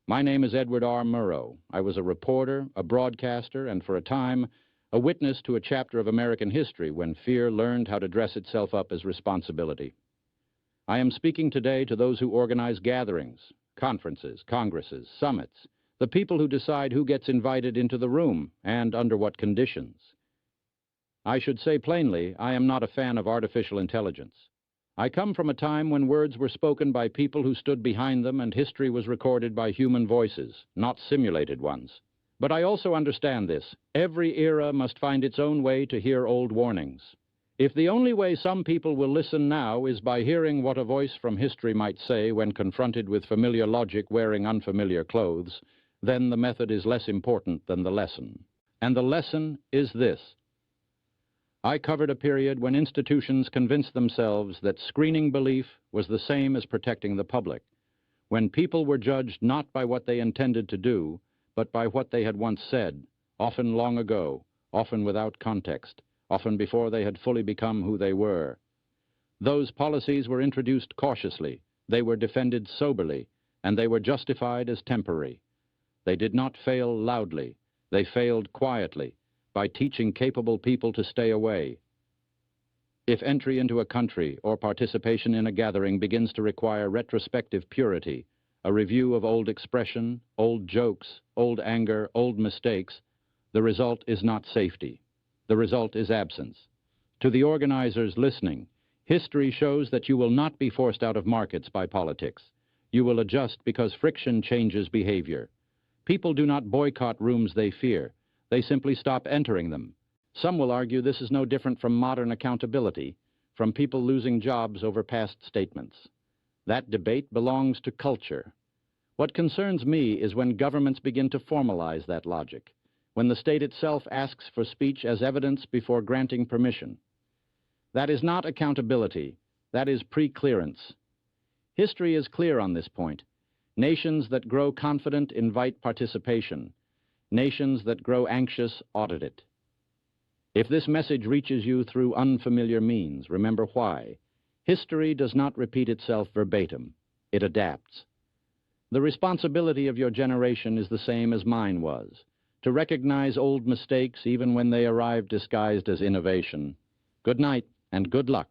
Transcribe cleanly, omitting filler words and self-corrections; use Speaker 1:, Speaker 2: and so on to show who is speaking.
Speaker 1: My name is Edward R. Murrow. I was a reporter, a broadcaster, and for a time, a witness to a chapter of American history when fear learned how to dress itself up as responsibility. I am speaking today to those who organize gatherings, conferences, congresses, summits, the people who decide who gets invited into the room and under what conditions. I should say plainly, I am not a fan of artificial intelligence. I come from a time when words were spoken by people who stood behind them and history was recorded by human voices, not simulated ones. But I also understand this. Every era must find its own way to hear old warnings. If the only way some people will listen now is by hearing what a voice from history might say when confronted with familiar logic wearing unfamiliar clothes, then the method is less important than the lesson. And the lesson is this. I covered a period when institutions convinced themselves that screening belief was the same as protecting the public, when people were judged not by what they intended to do, but by what they had once said, often long ago, often without context, often before they had fully become who they were. Those policies were introduced cautiously, they were defended soberly, and they were justified as temporary. They did not fail loudly, they failed quietly, by teaching capable people to stay away. If entry into a country or participation in a gathering begins to require retrospective purity, a review of old expression, old jokes, old anger, old mistakes, the result is not safety. The result is absence. To the organizers listening, history shows that you will not be forced out of markets by politics. You will adjust because friction changes behavior. People do not boycott rooms they fear. They simply stop entering them. Some will argue this is no different from modern accountability, from people losing jobs over past statements. That debate belongs to culture. What concerns me is when governments begin to formalize that logic, when the state itself asks for speech as evidence before granting permission. That is not accountability. That is pre-clearance. History is clear on this point. Nations that grow confident invite participation. Nations that grow anxious audit it. If this message reaches you through unfamiliar means, remember why. History does not repeat itself verbatim. It adapts. The responsibility of your generation is the same as mine was, to recognize old mistakes even when they arrive disguised as innovation. Good night and good luck.